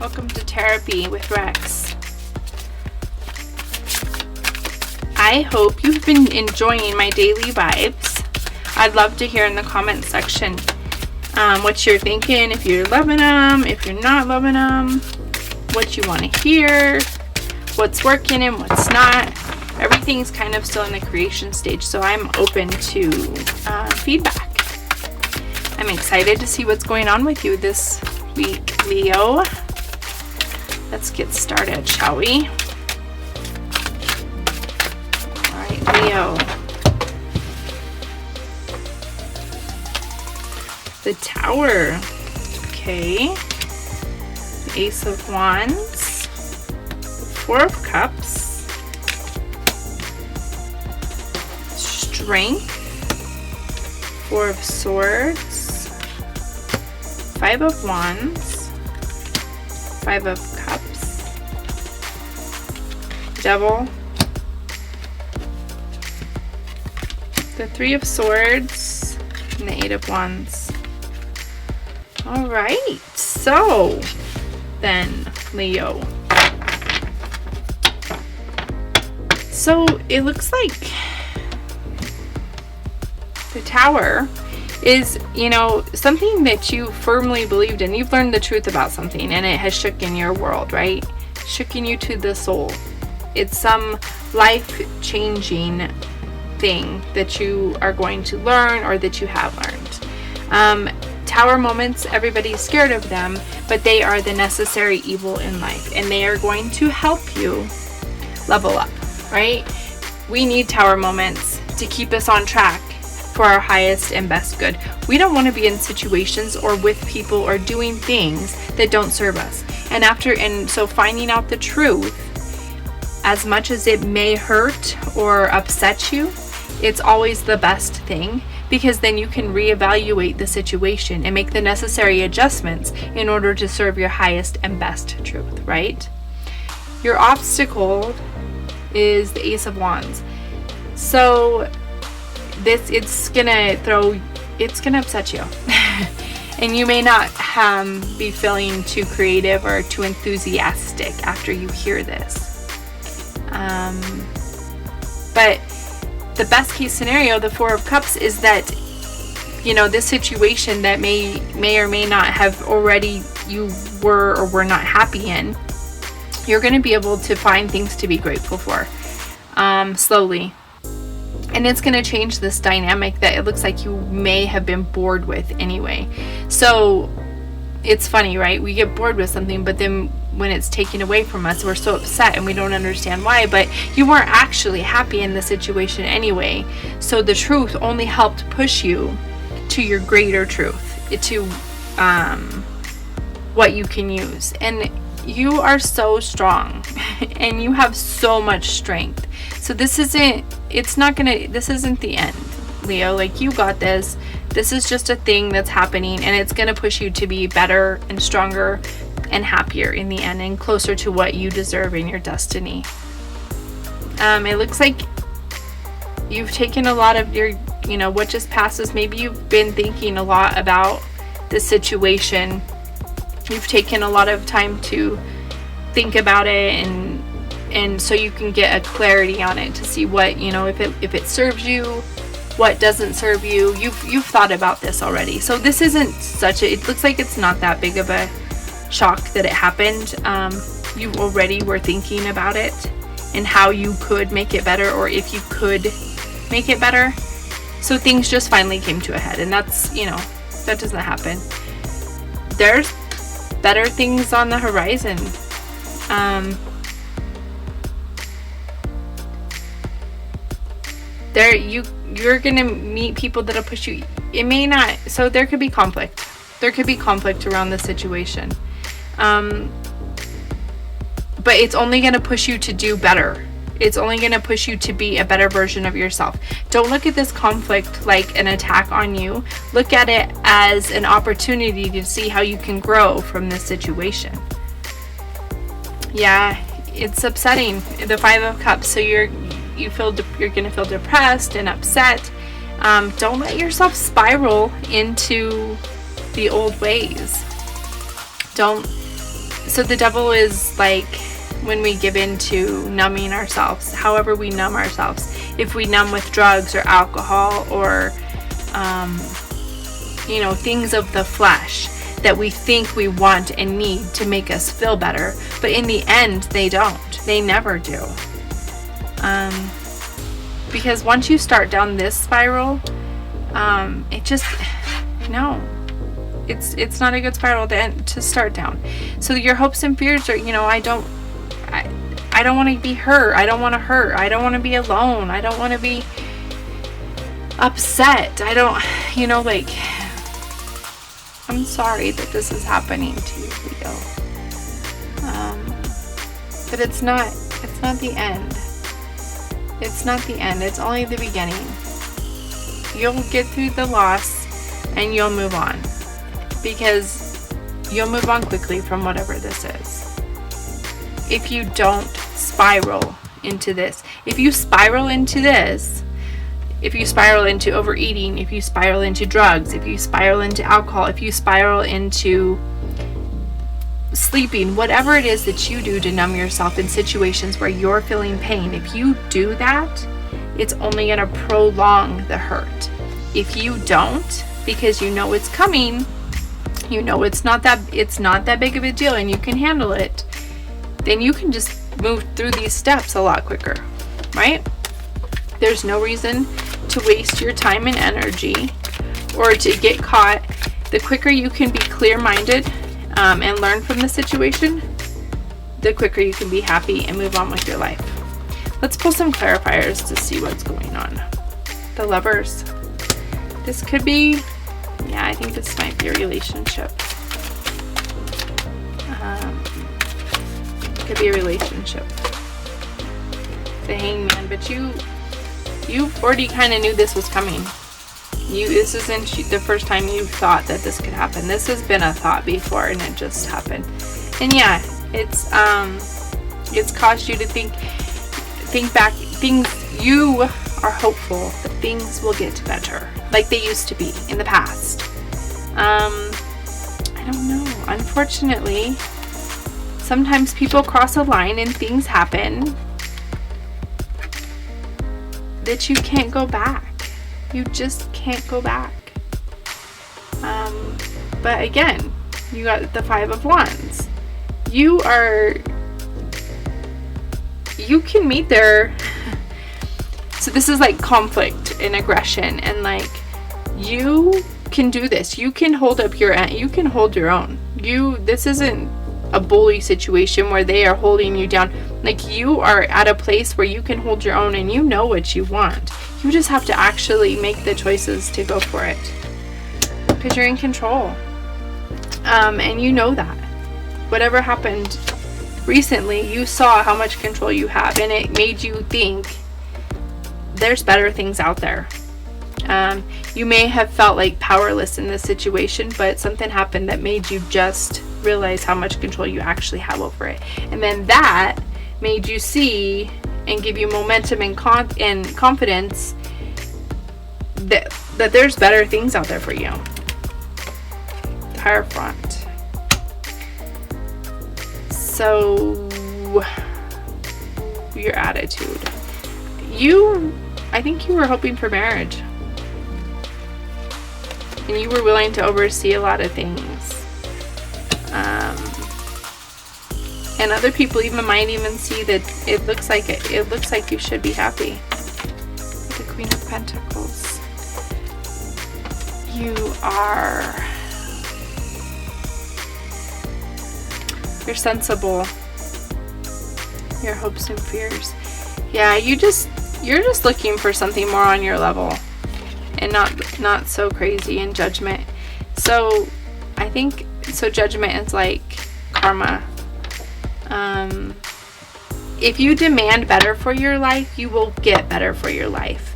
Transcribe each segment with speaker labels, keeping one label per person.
Speaker 1: Welcome to Therapy with Rex. I hope you've been enjoying my daily vibes. I'd love to hear in the comments section what you're thinking, if you're loving them, if you're not loving them, what you want to hear, what's working and what's not. Everything's kind of still in the creation stage, so I'm open to feedback. I'm excited to see what's going on with you this week, Leo. Let's get started, shall we? All right, Leo. The Tower. Okay. The Ace of Wands. The Four of Cups. Strength. Four of Swords. Five of Wands. Five of Cups. Devil. The Three of Swords. And the Eight of Wands. Alright, so then, Leo. So it looks like the Tower is, something that you firmly believed in. You've learned the truth about something and it has shooken your world, right? Shooken you to the soul. It's some life-changing thing that you are going to learn or that you have learned. Tower moments, everybody's scared of them, but they are the necessary evil in life and they are going to help you level up, right? We need tower moments to keep us on track for our highest and best good. We don't want to be in situations or with people or doing things that don't serve us. And so finding out the truth, as much as it may hurt or upset you, it's always the best thing, because then you can reevaluate the situation and make the necessary adjustments in order to serve your highest and best truth, right? Your obstacle is the Ace of Wands. So it's gonna upset you. And you may not be feeling too creative or too enthusiastic after you hear this. But the best case scenario, the Four of Cups, is that, this situation that may or may not have already you were or were not happy in, you're going to be able to find things to be grateful for, slowly. And it's going to change this dynamic that it looks like you may have been bored with anyway. So it's funny, right? We get bored with something, but then when it's taken away from us, we're so upset and we don't understand why. But you weren't actually happy in the situation anyway. So the truth only helped push you to your greater truth, to what you can use. And you are so strong and you have so much strength. So this isn't the end, Leo. Like, you got this. This is just a thing that's happening, and it's going to push you to be better and stronger and happier in the end and closer to what you deserve in your destiny. It looks like you've taken a lot of your, what just passes. Maybe you've been thinking a lot about the situation. You've taken a lot of time to think about it and so you can get a clarity on it to see what, if it serves you, what doesn't serve you. You've thought about this already. So this isn't it looks like it's not that big of a shock that it happened. You already were thinking about it and how you could make it better, or if you could make it better. So things just finally came to a head, and that's, that doesn't happen. There's better things on the horizon. You're gonna meet people that'll push you. It may not, so there could be conflict. There could be conflict around the situation. But it's only gonna push you to do better. It's only gonna push you to be a better version of yourself. Don't look at this conflict like an attack on you. Look at it as an opportunity to see how you can grow from this situation. Yeah, it's upsetting. The Five of Cups. So you're gonna feel depressed and upset. Don't let yourself spiral into the old ways. Don't So the devil is like when we give in to numbing ourselves, however we numb ourselves. If we numb with drugs or alcohol or, things of the flesh that we think we want and need to make us feel better. But in the end, they don't. They never do. Because once you start down this spiral, it's not a good spiral to start down. So your hopes and fears are, I don't want to be hurt. I don't want to hurt. I don't want to be alone. I don't want to be upset. I don't, I'm sorry that this is happening to you, Leo. But it's not the end. It's not the end. It's only the beginning. You'll get through the loss and you'll move on. Because you'll move on quickly from whatever this is. If you don't spiral into this. If you spiral into this, if you spiral into overeating, if you spiral into drugs, if you spiral into alcohol, if you spiral into sleeping, whatever it is that you do to numb yourself in situations where you're feeling pain, if you do that, it's only going to prolong the hurt. If you don't, because you know it's coming, you know it's not that big of a deal and you can handle it, then you can just move through these steps a lot quicker, right? There's no reason to waste your time and energy or to get caught. The quicker you can be clear-minded and learn from the situation, the quicker you can be happy and move on with your life. Let's pull some clarifiers to see what's going on. The Lovers. This could be, I think this might be a relationship. Could be a relationship. The Hangman, but you already kind of knew this was coming. This isn't the first time you thought that this could happen. This has been a thought before and it just happened. And it's caused you to think back. You are hopeful that things will get better like they used to be in the past. I don't know. Unfortunately, sometimes people cross a line and things happen that you can't go back. You just can't go back. But again, you got the Five of Wands. You can meet there. So this is like conflict and aggression, and like you can do this. You can hold your own. This isn't a bully situation where they are holding you down. Like, you are at a place where you can hold your own and you know what you want. You just have to actually make the choices to go for it. Because you're in control. And you know that. Whatever happened recently, you saw how much control you have, and it made you think there's better things out there. You may have felt like powerless in this situation, but something happened that made you just realize how much control you actually have over it. And then that made you see and give you momentum and confidence that there's better things out there for you. The Hierophant. So, your attitude. I think you were hoping for marriage. And you were willing to oversee a lot of things. And other people might even see that it looks like you should be happy. The Queen of Pentacles. You're sensible. Your hopes and fears. Yeah, you're just looking for something more on your level. And not so crazy in judgment. So I think judgment is like karma. If you demand better for your life, you will get better for your life.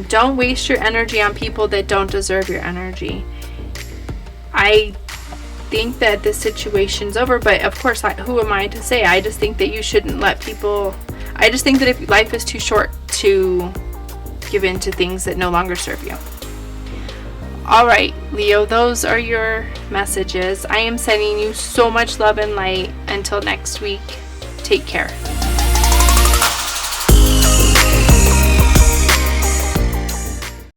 Speaker 1: Don't waste your energy on people that don't deserve your energy. I think that this situation's over, but of course, who am I to say? I just think that you shouldn't let people. I just think that if life is too short to give in to things that no longer serve you. All right, Leo, those are your messages. I am sending you so much love and light. Until next week, take care.